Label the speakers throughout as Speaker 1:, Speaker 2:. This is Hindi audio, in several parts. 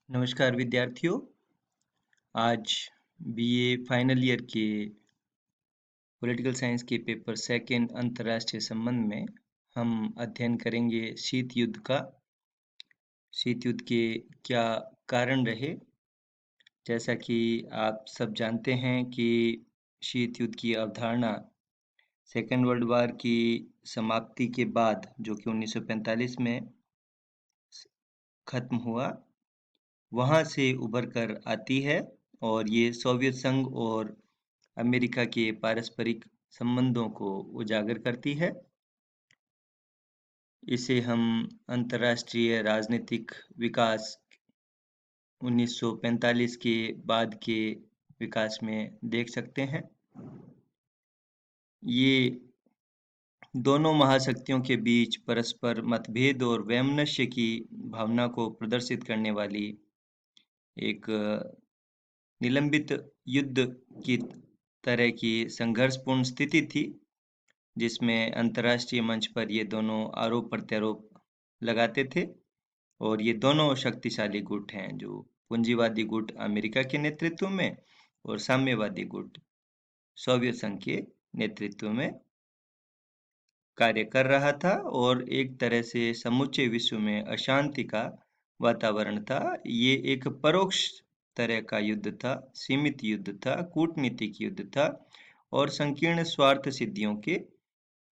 Speaker 1: नमस्कार विद्यार्थियों। आज बीए फाइनल ईयर के पॉलिटिकल साइंस के पेपर सेकंड अंतर्राष्ट्रीय संबंध में हम अध्ययन करेंगे शीत युद्ध का। शीत युद्ध के क्या कारण रहे। जैसा कि आप सब जानते हैं कि शीत युद्ध की अवधारणा सेकेंड वर्ल्ड वार की समाप्ति के बाद, जो कि 1945 में खत्म हुआ, वहाँ से उभर कर आती है और ये सोवियत संघ और अमेरिका के पारस्परिक संबंधों को उजागर करती है। इसे हम अंतर्राष्ट्रीय राजनीतिक विकास 1945 के बाद के विकास में देख सकते हैं। ये दोनों महाशक्तियों के बीच परस्पर मतभेद और वैमनस्य की भावना को प्रदर्शित करने वाली एक निलंबित युद्ध की तरह की संघर्षपूर्ण स्थिति थी, जिसमें अंतर्राष्ट्रीय मंच पर ये दोनों आरोप प्रत्यारोप लगाते थे। और ये दोनों शक्तिशाली गुट हैं, जो पूंजीवादी गुट अमेरिका के नेतृत्व में और साम्यवादी गुट सोवियत संघ के नेतृत्व में कार्य कर रहा था। और एक तरह से समूचे विश्व में अशांति का वातावरण था। ये एक परोक्ष तरह का युद्ध था, सीमित युद्ध था, कूटनीतिक युद्ध था और संकीर्ण स्वार्थ सिद्धियों के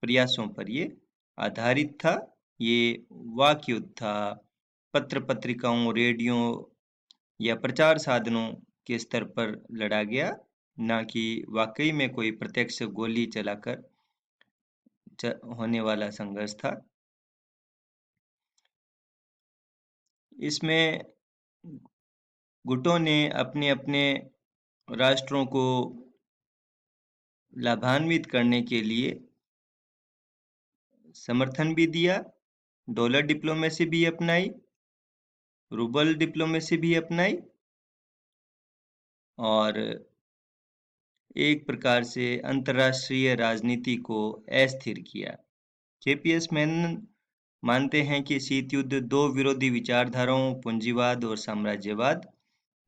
Speaker 1: प्रयासों पर ये आधारित था। ये वाक युद्ध था, पत्र पत्रिकाओं, रेडियो या प्रचार साधनों के स्तर पर लड़ा गया, ना कि वाकई में कोई प्रत्यक्ष गोली चलाकर होने वाला संघर्ष था। इसमें गुटों ने अपने अपने राष्ट्रों को लाभान्वित करने के लिए समर्थन भी दिया, डॉलर डिप्लोमेसी भी अपनाई, रूबल डिप्लोमेसी भी अपनाई और एक प्रकार से अंतर्राष्ट्रीय राजनीति को अस्थिर किया। केपीएस मेनन मानते हैं कि शीत युद्ध दो विरोधी विचारधाराओं, पूंजीवाद और साम्राज्यवाद,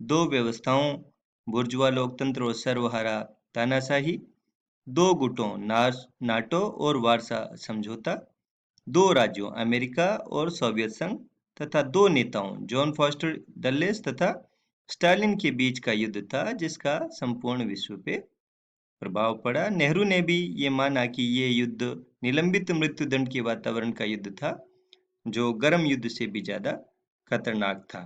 Speaker 1: दो व्यवस्थाओं, बुर्जुआ लोकतंत्र और सर्वहारा तानाशाही, दो गुटों नाटो और वार्सा समझौता, दो राज्यों अमेरिका और सोवियत संघ तथा दो नेताओं जॉन फॉस्टर डल्लेस तथा स्टालिन के बीच का युद्ध था, जिसका संपूर्ण विश्व पे प्रभाव पड़ा। नेहरू ने भी ये माना कि ये युद्ध निलंबित मृत्युदंड के वातावरण का युद्ध था, जो गर्म युद्ध से भी ज्यादा खतरनाक था।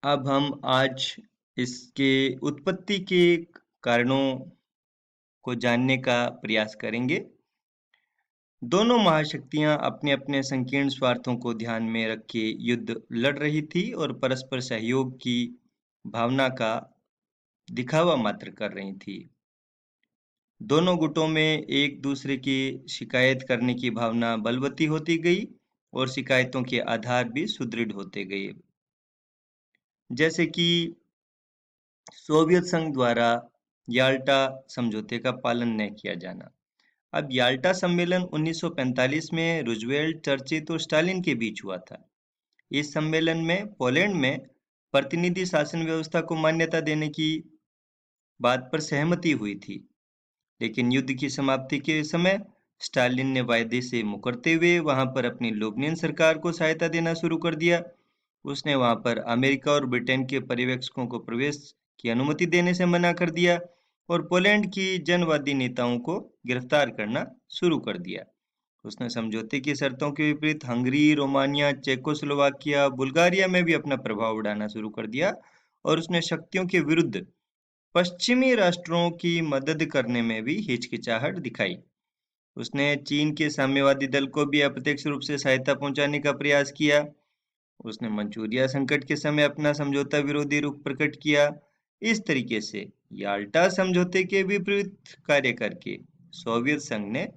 Speaker 1: अब हम आज इसके उत्पत्ति के कारणों को जानने का प्रयास करेंगे। दोनों महाशक्तियां अपने अपने संकीर्ण स्वार्थों को ध्यान में रख के युद्ध लड़ रही थी और परस्पर सहयोग की भावना का दिखावा मात्र कर रही थी। दोनों गुटों में एक दूसरे की शिकायत करने की भावना बलवती होती गई और शिकायतों के आधार भी सुदृढ़ होते गए। जैसे कि सोवियत संघ द्वारा याल्टा समझौते का पालन न किया जाना। अब याल्टा सम्मेलन 1945 में रूजवेल्ट, चर्चिल और स्टालिन के बीच हुआ था। इस सम्मेलन में पोलैंड में प्रतिनिधि शासन व्यवस्था को मान्यता देने की बात पर सहमति हुई थी, लेकिन युद्ध की समाप्ति के समय स्टालिन ने वायदे से मुकरते हुए वहां पर अपनी लोबनियन सरकार को सहायता देना शुरू कर दिया। उसने वहां पर अमेरिका और ब्रिटेन के पर्यवेक्षकों को प्रवेश की अनुमति देने से मना कर दिया और पोलैंड की जनवादी नेताओं को गिरफ्तार करना शुरू कर दिया। उसने समझौते की शर्तों के विपरीत हंगरी, रोमानिया, चेकोस्लोवाकिया, बुल्गारिया में भी अपना प्रभाव बढ़ाना शुरू कर दिया और उसने शक्तियों के विरुद्ध पश्चिमी राष्ट्रों की मदद करने में भी हिचकिचाहट दिखाई। उसने चीन के साम्यवादी दल को भी अप्रत्यक्ष रूप से सहायता पहुंचाने का प्रयास किया। उसने मंचूरिया संकट के समय अपना समझौता विरोधी रुख प्रकट किया। इस तरीके से याल्टा समझौते के विपरीत कार्य करके सोवियत संघ ने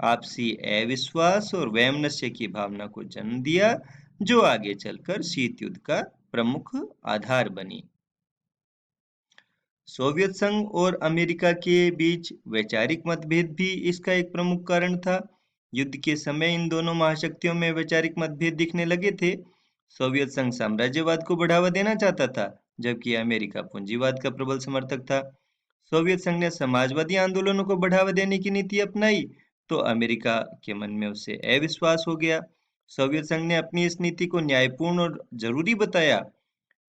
Speaker 1: आपसी अविश्वास और वैमनस्य की भावना को जन्म दिया, जो आगे चलकर शीत युद्ध का प्रमुख आधार बनी। सोवियत संघ और अमेरिका के बीच वैचारिक मतभेद भी इसका एक प्रमुख कारण था। युद्ध के समय इन दोनों महाशक्तियों में वैचारिक मतभेद दिखने लगे थे। सोवियत संघ साम्राज्यवाद को बढ़ावा देना चाहता था, जबकि अमेरिका पूंजीवाद का प्रबल समर्थक था। सोवियत संघ ने समाजवादी आंदोलनों को बढ़ावा देने की नीति अपनाई, तो अमेरिका के मन में उससे अविश्वास हो गया। सोवियत संघ ने अपनी इस नीति को न्यायपूर्ण और जरूरी बताया,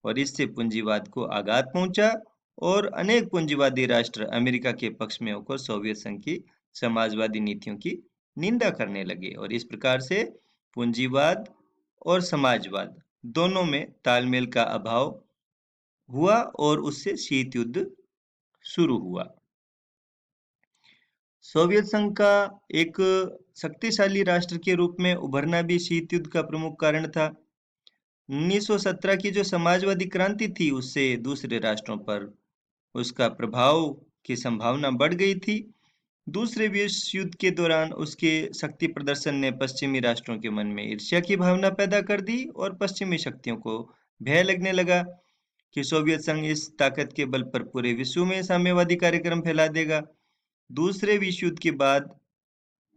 Speaker 1: और इससे पूंजीवाद को आघात पहुंचा, और अनेक पूंजीवादी राष्ट्र अमेरिका के पक्ष में होकर सोवियत संघ की समाजवादी नीतियों की निंदा करने लगे, और इस प्रकार से पूंजीवाद और समाजवाद दोनों में तालमेल का अभाव हुआ, और उससे शीत युद्ध शुरू हुआ। सोवियत संघ का एक शक्तिशाली राष्ट्र के रूप में उभरना भी शीत युद्ध का प्रमुख कारण था। 1917 की जो समाजवादी क्रांति थी, उससे दूसरे राष्ट्रों पर उसका प्रभाव की संभावना बढ़ गई थी। दूसरे विश्व युद्ध के दौरान उसके शक्ति प्रदर्शन ने पश्चिमी राष्ट्रों के मन में ईर्ष्या की भावना पैदा कर दी, और पश्चिमी शक्तियों को भय लगने लगा कि सोवियत संघ इस ताकत के बल पर पूरे विश्व में साम्यवादी कार्यक्रम फैला देगा। दूसरे विश्व युद्ध के बाद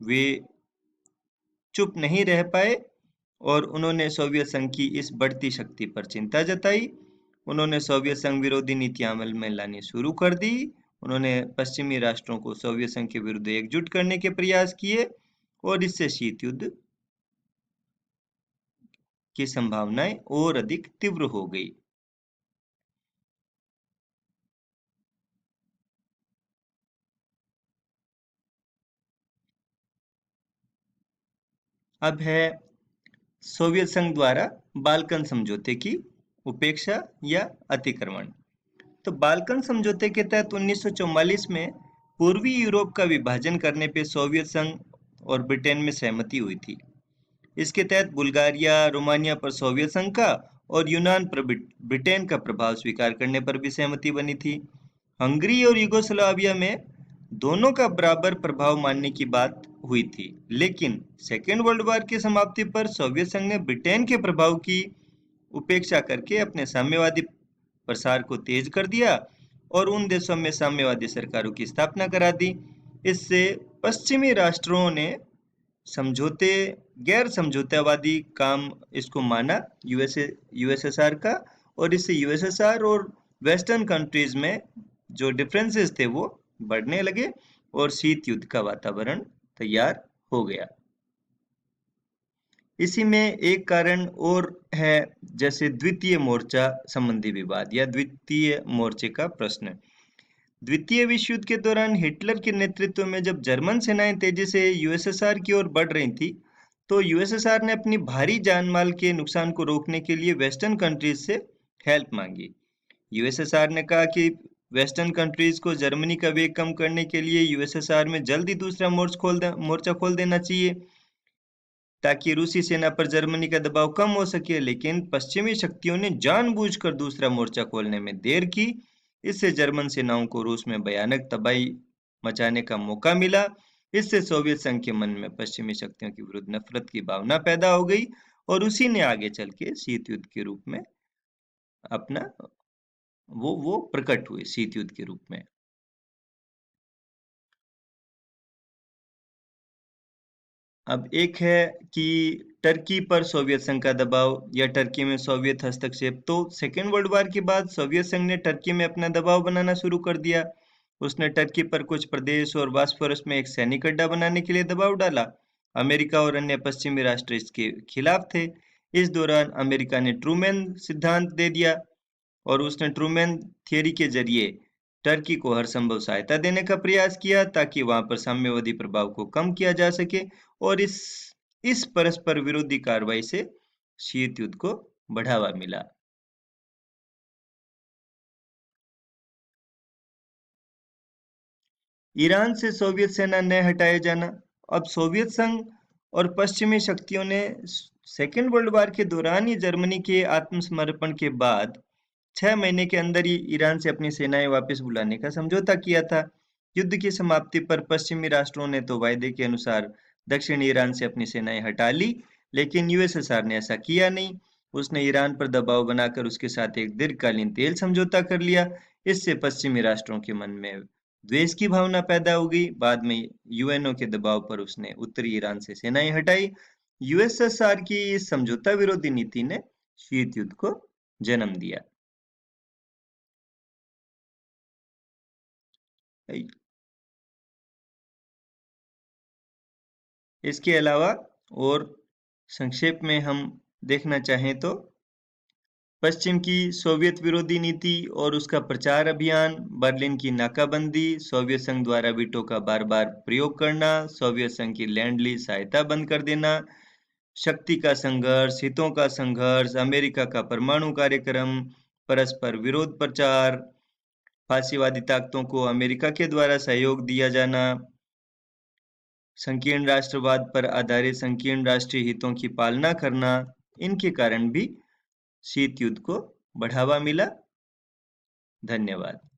Speaker 1: वे चुप नहीं रह पाए, और उन्होंने सोवियत संघ की इस बढ़ती शक्ति पर चिंता जताई। उन्होंने सोवियत संघ विरोधी नीतियां अमल में लानी शुरू कर दी। उन्होंने पश्चिमी राष्ट्रों को सोवियत संघ के विरुद्ध एकजुट करने के प्रयास किए, और इससे शीत युद्ध की संभावनाएं और अधिक तीव्र हो गई। अब है सोवियत संघ द्वारा बाल्कन समझौते की उपेक्षा या अतिक्रमण। तो बाल्कन समझौते के तहत 1944 में पूर्वी यूरोप का विभाजन करने पे सोवियत संघ और ब्रिटेन में सहमति हुई थी। इसके तहत बुल्गारिया, रोमानिया पर सोवियत संघ का और यूनान पर ब्रिटेन का प्रभाव स्वीकार करने पर भी सहमति बनी थी। हंगरी और यूगोस्लाविया में दोनों का बराबर प्रभाव मानने की बात हुई थी, लेकिन सेकेंड वर्ल्ड वॉर की समाप्ति पर सोवियत संघ ने ब्रिटेन के प्रभाव की उपेक्षा करके अपने साम्यवादी प्रसार को तेज कर दिया, और उन देशों में साम्यवादी सरकारों की स्थापना करा दी। इससे पश्चिमी राष्ट्रों ने समझौते गैर समझौतावादी काम इसको माना यूएसएसआर का, और इससे यूएसएसआर और वेस्टर्न कंट्रीज में जो डिफरेंसेस थे वो बढ़ने लगे, और शीत युद्ध का वातावरण तैयार हो गया। इसी में एक कारण और है, जैसे द्वितीय मोर्चा संबंधी विवाद या द्वितीय मोर्चे का प्रश्न। द्वितीय विश्व युद्ध के दौरान हिटलर के नेतृत्व में जब जर्मन सेनाएं तेजी से यूएसएसआर की ओर बढ़ रही थी, तो यूएसएसआर ने अपनी भारी जान माल के नुकसान को रोकने के लिए वेस्टर्न कंट्रीज से हेल्प मांगी। यूएसएसआर ने कहा कि वेस्टर्न कंट्रीज को जर्मनी का वेग कम करने के लिए यूएसएसआर में जल्दी दूसरा मोर्चा खोल देना चाहिए, ताकि रूसी सेना पर जर्मनी का दबाव कम हो सके। लेकिन पश्चिमी शक्तियों ने जानबूझकर दूसरा मोर्चा खोलने में देर की। इससे जर्मन सेनाओं को रूस में भयानक तबाही मचाने का मौका मिला। इससे सोवियत संघ के मन में पश्चिमी शक्तियों के विरुद्ध नफरत की भावना पैदा हो गई, और उसी ने आगे चल के शीत युद्ध के रूप में अपना वो प्रकट हुए शीत युद्ध के रूप में। अब एक है कि टर्की पर सोवियत संघ का दबाव या टर्की में सोवियत हस्तक्षेप। तो सेकेंड वर्ल्ड वॉर के बाद सोवियत संघ ने टर्की में अपना दबाव बनाना शुरू कर दिया। उसने टर्की पर कुछ प्रदेश और बॉस्फोरस में एक सैनिक अड्डा बनाने के लिए दबाव डाला। अमेरिका और अन्य पश्चिमी राष्ट्र इसके खिलाफ थे। इस दौरान अमेरिका ने ट्रूमैन सिद्धांत दे दिया, और उसने ट्रूमैन थियरी के जरिए टर्की को हर संभव सहायता देने का प्रयास किया, ताकि वहां पर साम्यवादी प्रभाव को कम किया जा सके, और इस परस्पर विरोधी कार्रवाई से शीत युद्ध को बढ़ावा मिला। ईरान से सोवियत सेना न हटाए जाना। अब सोवियत संघ और पश्चिमी शक्तियों ने सेकेंड वर्ल्ड वॉर के दौरान ही जर्मनी के आत्मसमर्पण के बाद 6 महीने के अंदर ही ईरान से अपनी सेनाएं वापस बुलाने का समझौता किया था। युद्ध की समाप्ति पर पश्चिमी राष्ट्रों ने तो वायदे के अनुसार दक्षिण ईरान से अपनी सेनाएं हटा ली, लेकिन यूएसएसआर ने ऐसा किया नहीं। उसने ईरान पर दबाव बनाकर उसके साथ एक दीर्घकालीन तेल समझौता कर लिया। इससे पश्चिमी राष्ट्रों के मन में द्वेष की भावना पैदा हो गई। बाद में यूएनओ के दबाव पर उसने उत्तरी ईरान से सेनाएं हटाई। यूएसएसआर की इस समझौता विरोधी नीति ने शीत युद्ध को जन्म दिया। इसके अलावा और संक्षेप में हम देखना चाहें तो पश्चिम की सोवियत विरोधी नीति और उसका प्रचार अभियान, बर्लिन की नाकाबंदी, सोवियत संघ द्वारा वीटो का बार-बार प्रयोग करना, सोवियत संघ की लैंड लीज सहायता बंद कर देना, शक्ति का संघर्ष, हितों का संघर्ष, अमेरिका का परमाणु कार्यक्रम, परस्पर विरोध प्रचार, फांसीवादी ताकतों को अमेरिका के द्वारा सहयोग दिया जाना, संकीर्ण राष्ट्रवाद पर आधारित संकीर्ण राष्ट्रीय हितों की पालना करना, इनके कारण भी शीत युद्ध को बढ़ावा मिला। धन्यवाद।